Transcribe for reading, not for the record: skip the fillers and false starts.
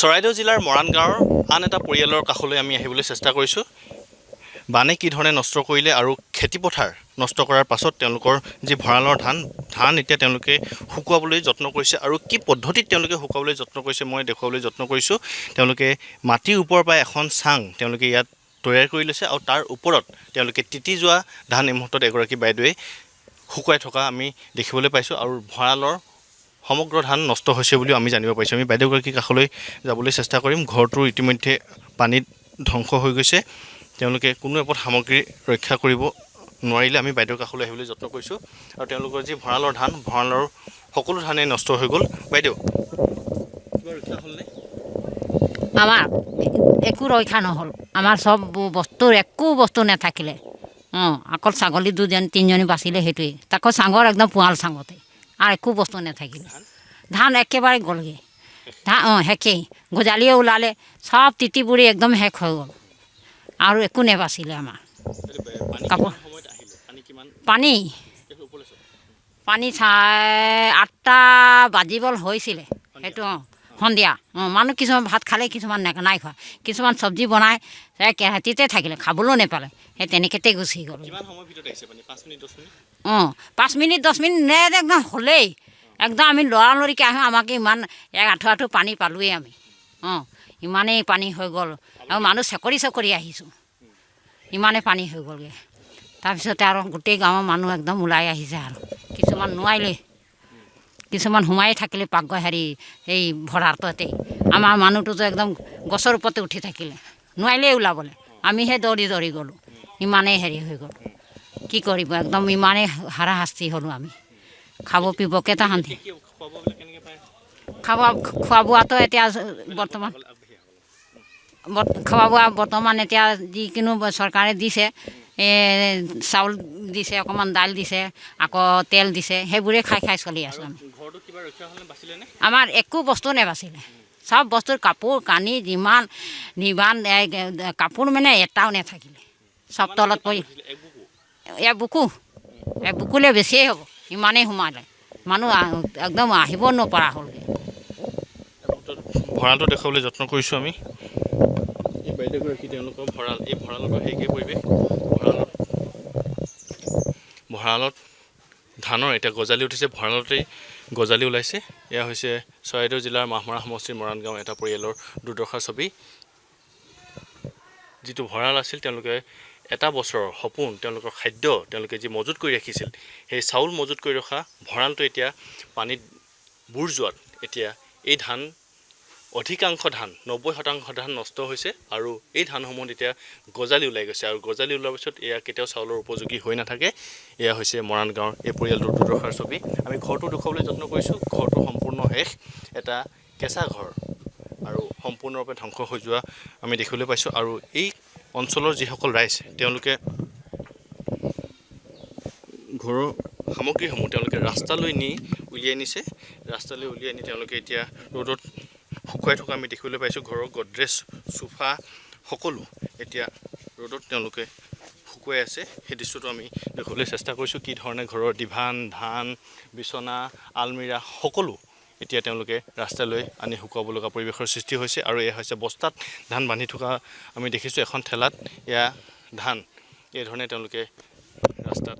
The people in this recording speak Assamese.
চৰাইদেউ জিলাৰ মৰাণ গাঁৱৰ আন এটা পৰিয়ালৰ কাষলৈ আমি আহিবলৈ চেষ্টা কৰিছোঁ। বানে কি ধৰণে নষ্ট কৰিলে আৰু খেতিপথাৰ নষ্ট কৰাৰ পাছত তেওঁলোকৰ যি ভঁৰালৰ ধান এতিয়া তেওঁলোকে শুকুৱাবলৈ যত্ন কৰিছে আৰু কি পদ্ধতিত তেওঁলোকে শুকুৱাবলৈ যত্ন কৰিছে মই দেখুৱাবলৈ যত্ন কৰিছোঁ। তেওঁলোকে মাটিৰ ওপৰৰ পৰা এখন চাং তেওঁলোকে ইয়াত তৈয়াৰ কৰি লৈছে আৰু তাৰ ওপৰত তেওঁলোকে তিতি যোৱা ধান এই মুহূৰ্তত এগৰাকী বাইদেৱে শুকুৱাই থকা আমি দেখিবলৈ পাইছোঁ আৰু ভঁৰালৰ সমগ্ৰ ধান নষ্ট হৈছে বুলিও আমি জানিব পাৰিছোঁ। আমি বাইদেউগৰাকীৰ কাষলৈ যাবলৈ চেষ্টা কৰিম। ঘৰটো ইতিমধ্যে পানীত ধ্বংস হৈ গৈছে। তেওঁলোকে কোনো এপদ সামগ্ৰী ৰক্ষা কৰিব নোৱাৰিলে আমি বাইদেউৰ কাষলৈ আহিবলৈ যত্ন কৰিছোঁ আৰু তেওঁলোকৰ যি ভঁৰালৰ সকলো ধানেই নষ্ট হৈ গ'ল। বাইদেউ কিবা ৰক্ষা হ'লনে? আমাৰ একো ৰক্ষা নহ'ল। আমাৰ চব বস্তুৰ একো বস্তু নাথাকিলে। অকল ছাগলী তিনিজনী বাচিলে, সেইটোৱেই তাকো চাঙৰ একদম পোৱাল চাঙতে আৰু একো বস্তু নাথাকিলে। ধান একেবাৰে গ'লগৈ। শেষেই গজালিয়ে ওলালে, চব তিতি বুৰি একদম শেষ হৈ গ'ল আৰু একো নেবাচিলে আমাৰ কাপোৰ। পানী 8টা বাজিবল হৈছিলে সেইটো সন্ধিয়া। মানুহ কিছুমান ভাত খালে, কিছুমান নাই খোৱা, কিছুমান চব্জি বনাই কেৰাহীতে থাকিলে, খাবলৈও নাপালে, সেই তেনেকেতে গুচি গ'ল। 5 মিনিট 10 মিনিট একদম হ'লেই একদম আমি লৰালৰিকৈ আহোঁ। আমাকে ইমান আঁঠু পানী পালোৱেই আমি। ইমানেই পানী হৈ গ'ল আৰু মানুহ চকৰি আহিছোঁ, ইমানেই পানী হৈ গ'লগৈ। তাৰপিছতে আৰু গোটেই গাঁৱৰ মানুহ একদম ওলাই আহিছে আৰু কিছুমান নোৱাৰিলে, কিছুমান সোমাই থাকিলে পাকঘৰ এই ভঁৰালটোতে। আমাৰ মানুহটোতো একদম গছৰ ওপৰতে উঠি থাকিলে, নোৱাৰিলেই ওলাবলৈ। আমিহে দৌৰি গ'লোঁ, ইমানেই হৈ গ'ল। কি কৰিব, একদম ইমানেই হাৰাশাস্তি হ'লোঁ আমি। খাব পিবকে তাহাঁতি খোৱা বোৱাটো এতিয়া বৰ্তমান এতিয়া যিকোনো চৰকাৰে দিছে, চাউল দিছে, অকণমান দাইল দিছে, আকৌ তেল দিছে, সেইবোৰে খাই চলি আছোঁ আমি। আমাৰ একো বস্তু নেবাচিলে। চব বস্তুৰ কাপোৰ কানি যিমান কাপোৰ মানে এটাও নাথাকিলে, চব তলত পৰি। বুকুলে বেছিয়ে হ'ব, ইমানেই সোমালে। মানুহ একদম আহিব নপৰা হ'লগৈ। ভঁৰালটো দেখুৱাবলৈ যত্ন কৰিছোঁ আমি। এই বাইদেউগৰাকী তেওঁলোকৰ ভঁৰালৰ পৰা সেইকে পৰিৱেশ। ভঁৰালত ধানৰ এতিয়া গজালি উঠিছে, ভঁৰালতেই গজালি ওলাইছে। এয়া হৈছে চৰাইদেউ জিলাৰ মাহমৰা সমষ্টিৰ মৰাণ গাঁও এটা পৰিয়ালৰ দুৰ্দশাৰ ছবি। যিটো ভঁৰাল আছিল, তেওঁলোকে এটা বছৰৰ সপোন, তেওঁলোকৰ খাদ্য তেওঁলোকে যি মজুত কৰি ৰাখিছিল, সেই চাউল মজুত কৰি ৰখা ভঁৰালটো এতিয়া পানীত বুৰ যোৱাত এতিয়া এই অধিকাংশ ধান 90% ধান নষ্ট হৈছে আৰু এই ধানসমূহত এতিয়া গজালি ওলাই গৈছে আৰু গজালি ওলোৱাৰ পিছত এয়া কেতিয়াও চাউলৰ উপযোগী হৈ নাথাকে। এয়া হৈছে মৰাণ গাঁৱৰ এই পৰিয়ালটোৰ দুৰ্দশাৰ ছবি। আমি ঘৰটো দেখুৱাবলৈ যত্ন কৰিছোঁ। ঘৰটো সম্পূৰ্ণ শেষ, এটা কেঁচা ঘৰ আৰু সম্পূৰ্ণৰূপে ধ্বংস হৈ যোৱা আমি দেখিবলৈ পাইছোঁ। আৰু এই অঞ্চলৰ যিসকল ৰাইজ, তেওঁলোকে ঘৰৰ সামগ্ৰীসমূহ তেওঁলোকে ৰাস্তালৈ উলিয়াই নিছে। ৰাস্তালৈ উলিয়াই নি তেওঁলোকে এতিয়া ৰ'দত শুকুৱাই থকা আমি দেখিবলৈ পাইছোঁ। ঘৰৰ গড্ৰেজ, চোফা সকলো এতিয়া ৰ'দত তেওঁলোকে শুকুৱাই আছে। সেই দৃশ্যটো আমি দেখুৱাবলৈ চেষ্টা কৰিছোঁ। কি ধৰণে ঘৰৰ ডিভান, ধান, বিচনা, আলমিৰা সকলো এতিয়া তেওঁলোকে ৰাস্তালৈ আনি শুকুৱাব লগা পৰিৱেশৰ সৃষ্টি হৈছে। আৰু এয়া হৈছে বস্তাত ধান বান্ধি থকা আমি দেখিছোঁ। এখন ঠেলাত এয়া ধান এই ধৰণে তেওঁলোকে ৰাস্তাত